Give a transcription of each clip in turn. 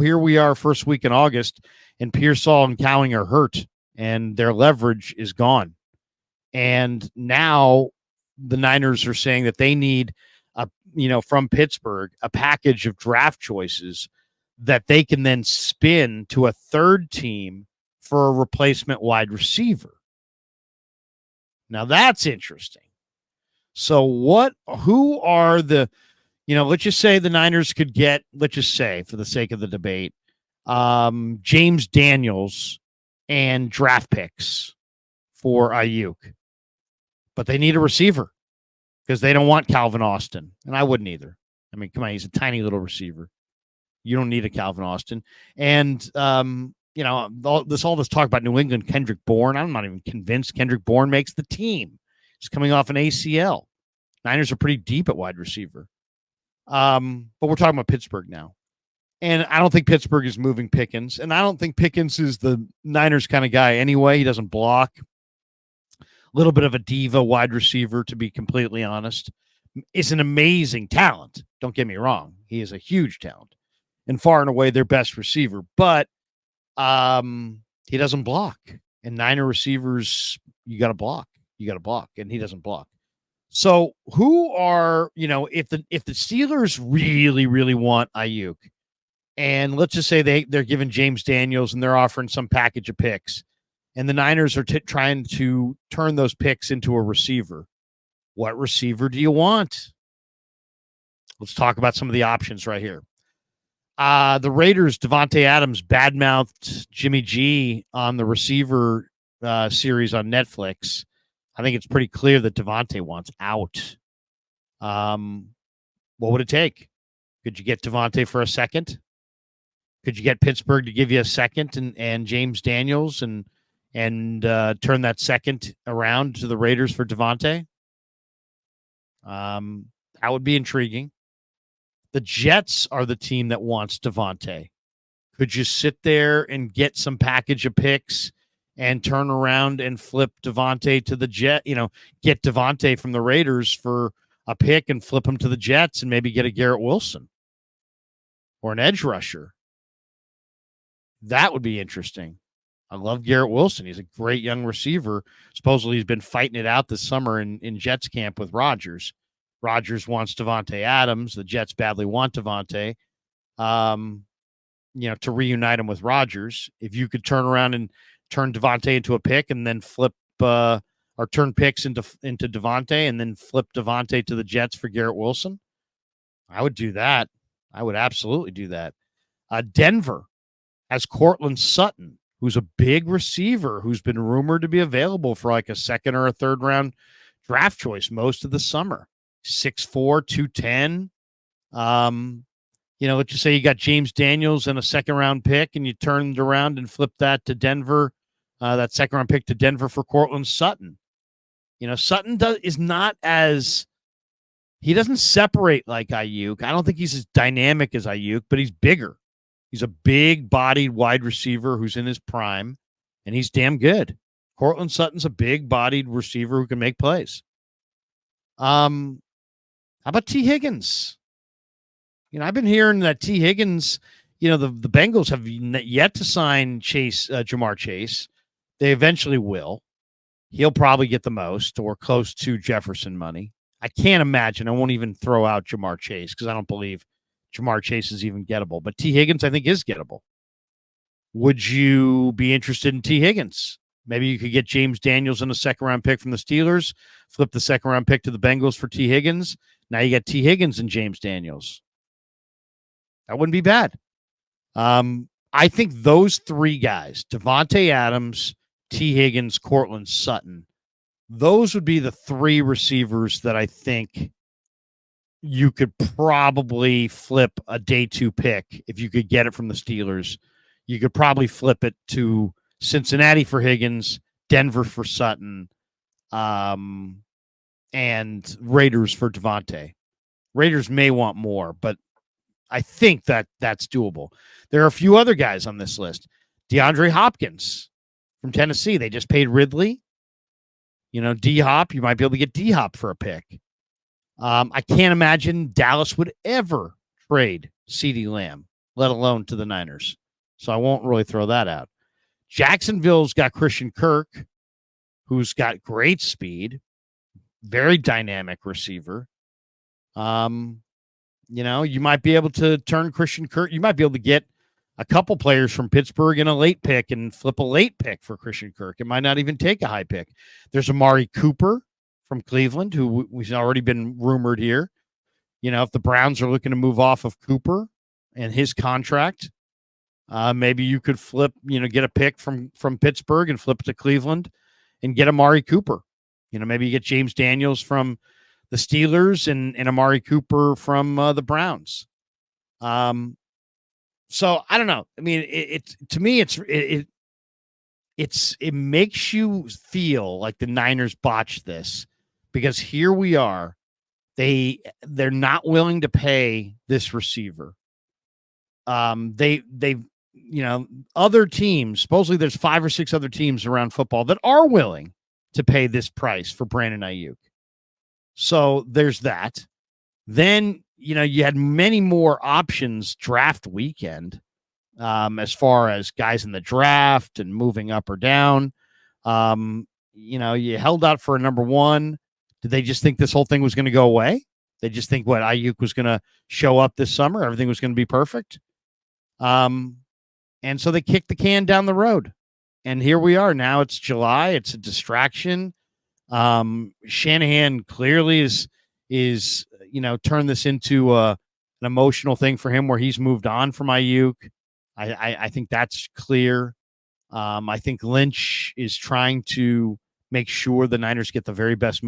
here we are, first week in August, and Pearsall and Cowing are hurt, and their leverage is gone. And now the Niners are saying that they need from Pittsburgh, a package of draft choices that they can then spin to a third team for a replacement wide receiver. Now that's interesting. So who are the, let's just say the Niners could get, let's just say for the sake of the debate, James Daniels and draft picks for Aiyuk. But they need a receiver because they don't want Calvin Austin. And I wouldn't either. I mean, come on, he's a tiny little receiver. You don't need a Calvin Austin. And, all this talk about New England, Kendrick Bourne, I'm not even convinced Kendrick Bourne makes the team. He's coming off an ACL. Niners are pretty deep at wide receiver. But we're talking about Pittsburgh now. And I don't think Pittsburgh is moving Pickens. And I don't think Pickens is the Niners kind of guy anyway. He doesn't block. A little bit of a diva wide receiver, to be completely honest. Is an amazing talent. Don't get me wrong. He is a huge talent and far and away their best receiver. But he doesn't block. And Niner receivers, you got to block. And he doesn't block. So who are, if the Steelers really, really want Aiyuk, and let's just say they're giving James Daniels and they're offering some package of picks, and the Niners are trying to turn those picks into a receiver. What receiver do you want? Let's talk about some of the options right here. The Raiders, Devonte Adams badmouthed Jimmy G on the receiver series on Netflix. I think it's pretty clear that Devonte wants out. What would it take? Could you get Devonte for a second? Could you get Pittsburgh to give you a second and James Daniels and turn that second around to the Raiders for Devonte? That would be intriguing. The Jets are the team that wants Devonte. Could you sit there and get some package of picks and turn around and flip Devonte to the Jet? Get Devonte from the Raiders for a pick and flip him to the Jets and maybe get a Garrett Wilson or an edge rusher. That would be interesting. I love Garrett Wilson. He's a great young receiver. Supposedly he's been fighting it out this summer in Jets camp with Rodgers. Rodgers wants Devonte Adams. The Jets badly want Devonte, to reunite him with Rodgers. If you could turn around and turn Devonte into a pick and then flip or turn picks into Devonte and then flip Devonte to the Jets for Garrett Wilson, I would do that. I would absolutely do that. Denver has Courtland Sutton, who's a big receiver who's been rumored to be available for like a second or a third round draft choice most of the summer. 6'4", 210. Let's just say you got James Daniels and a second round pick and you turned around and flipped that to Denver, that second round pick to Denver for Courtland Sutton. Sutton is not as, he doesn't separate like Aiyuk. I don't think he's as dynamic as Aiyuk, but he's bigger. He's a big-bodied wide receiver who's in his prime, and he's damn good. Courtland Sutton's a big-bodied receiver who can make plays. How about T. Higgins? I've been hearing that T. Higgins, the Bengals have yet to sign Jamar Chase. They eventually will. He'll probably get the most or close to Jefferson money. I can't imagine. I won't even throw out Jamar Chase because I don't believe Jamar Chase is even gettable. But T. Higgins, I think, is gettable. Would you be interested in T. Higgins? Maybe you could get James Daniels and a second-round pick from the Steelers, flip the second-round pick to the Bengals for T. Higgins. Now you got T. Higgins and James Daniels. That wouldn't be bad. I think those three guys, Devonte Adams, T. Higgins, Courtland Sutton, those would be the three receivers that I think you could probably flip a day 2 pick if you could get it from the Steelers. You could probably flip it to Cincinnati for Higgins, Denver for Sutton, and Raiders for Devonte. Raiders may want more, but I think that's doable. There are a few other guys on this list. DeAndre Hopkins from Tennessee. They just paid Ridley. D-Hop, you might be able to get D-Hop for a pick. I can't imagine Dallas would ever trade CeeDee Lamb. let alone to the Niners. So I won't really throw that out. Jacksonville's got Christian Kirk, who's got great speed, very dynamic receiver. You might be able to turn Christian Kirk. You might be able to get a couple players from Pittsburgh in a late pick and flip a late pick for Christian Kirk. It might not even take a high pick. There's Amari Cooper from Cleveland, who we've already been rumored here. If the Browns are looking to move off of Cooper and his contract, maybe you could flip, get a pick from Pittsburgh and flip it to Cleveland and get Amari Cooper. Maybe you get James Daniels from the Steelers and Amari Cooper from the Browns. So I don't know. I mean, it makes you feel like the Niners botched this, because here we are. They're not willing to pay this receiver. Other teams, supposedly there's 5 or 6 other teams around football that are willing to pay this price for Brandon Aiyuk. So there's that. Then, you had many more options draft weekend, as far as guys in the draft and moving up or down. You held out for a number 1. Did they just think this whole thing was going to go away? They just think Aiyuk was going to show up this summer. Everything was going to be perfect. And so they kicked the can down the road. And here we are. Now it's July. It's a distraction. Shanahan clearly is turned this into an emotional thing for him, where he's moved on from Aiyuk. I think that's clear. I think Lynch is trying to make sure the Niners get the very best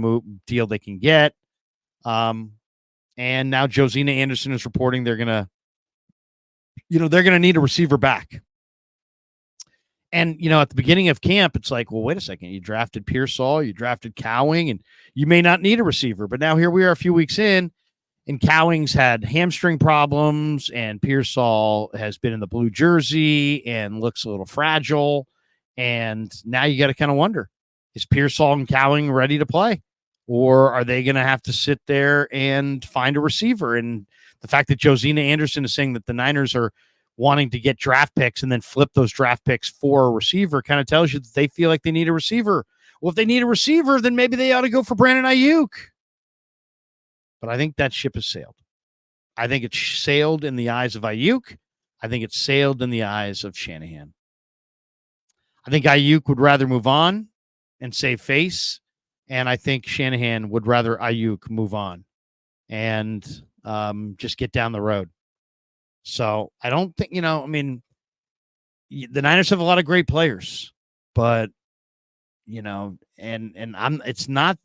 deal they can get. And now Josina Anderson is reporting they're gonna need a receiver back. And, at the beginning of camp, it's like, well, wait a second. You drafted Pearsall, you drafted Cowing, and you may not need a receiver. But now here we are a few weeks in, and Cowing's had hamstring problems, and Pearsall has been in the blue jersey and looks a little fragile. And now you got to kind of wonder, is Pearsall and Cowing ready to play? Or are they going to have to sit there and find a receiver? And the fact that Josina Anderson is saying that the Niners are wanting to get draft picks and then flip those draft picks for a receiver kind of tells you that they feel like they need a receiver. Well, if they need a receiver, then maybe they ought to go for Brandon Aiyuk. But I think that ship has sailed. I think it's sailed in the eyes of Aiyuk. I think it's sailed in the eyes of Shanahan. I think Aiyuk would rather move on and save face. And I think Shanahan would rather Aiyuk move on and just get down the road. So I don't think, the Niners have a lot of great players, but, it's not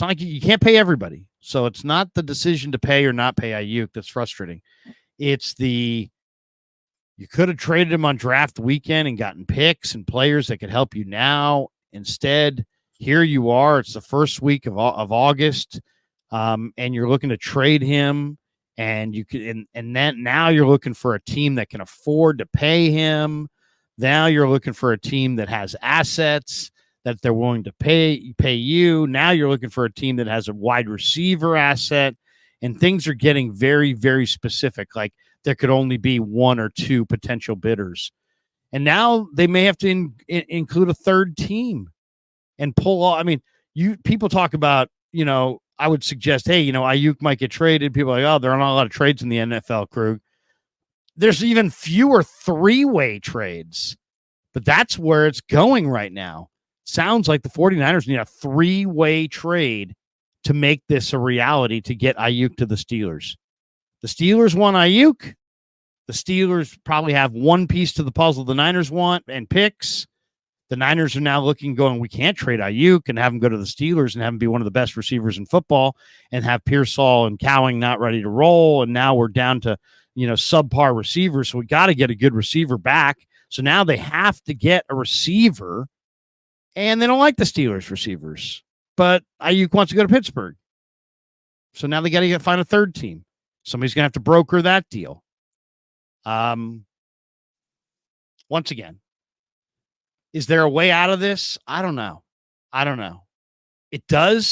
like you can't pay everybody. So it's not the decision to pay or not pay Aiyuk that's frustrating. It's you could have traded him on draft weekend and gotten picks and players that could help you now. Instead, here you are. It's the first week of August, and you're looking to trade him. And you can, and then now you're looking for a team that can afford to pay him. Now you're looking for a team that has assets that they're willing to pay you. Now you're looking for a team that has a wide receiver asset, and things are getting very, very specific. Like there could only be 1 or 2 potential bidders, and now they may have to include a third team and pull off. I mean, people talk about, I would suggest, hey, Aiyuk might get traded. People are like, oh, there are not a lot of trades in the NFL, Krug. There's even fewer 3-way trades, but that's where it's going right now. Sounds like the 49ers need a 3-way trade to make this a reality to get Aiyuk to the Steelers. The Steelers want Aiyuk. The Steelers probably have one piece to the puzzle the Niners want and picks. The Niners are now going, we can't trade Aiyuk and have him go to the Steelers and have him be one of the best receivers in football and have Pearsall and Cowing not ready to roll. And now we're down to, subpar receivers. So we got to get a good receiver back. So now they have to get a receiver, and they don't like the Steelers receivers, but Aiyuk wants to go to Pittsburgh. So now they got to find a third team. Somebody's going to have to broker that deal. Once again, is there a way out of this? I don't know. It's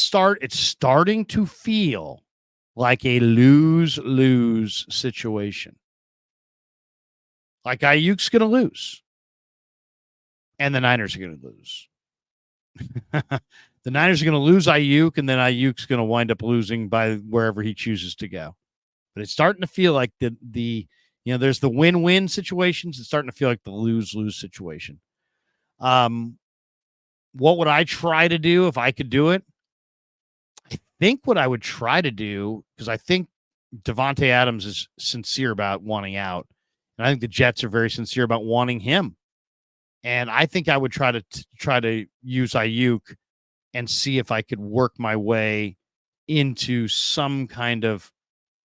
starting to feel like a lose-lose situation. Like Aiyuk's going to lose, and the Niners are going to lose. The Niners are going to lose Aiyuk, and then Aiyuk's going to wind up losing by wherever he chooses to go. But it's starting to feel like there's the win-win situations. It's starting to feel like the lose-lose situation. What would I try to do if I could do it? I think what I would try to do, because I think Devonte Adams is sincere about wanting out, and I think the Jets are very sincere about wanting him. And I think I would try to use Aiyuk and see if I could work my way into some kind of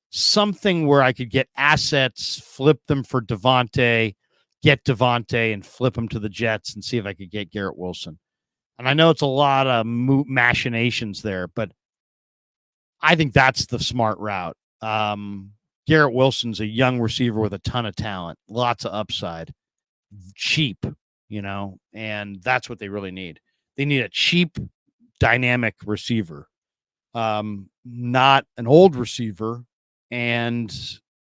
something where I could get assets, flip them for Devonte, get Devonte, and flip him to the Jets and see if I could get Garrett Wilson. And I know it's a lot of machinations there, but I think that's the smart route. Garrett Wilson's a young receiver with a ton of talent, lots of upside, cheap, and that's what they really need. They need a cheap, dynamic receiver, not an old receiver. And,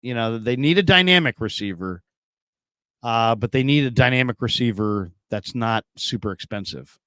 they need a dynamic receiver, but they need a dynamic receiver that's not super expensive.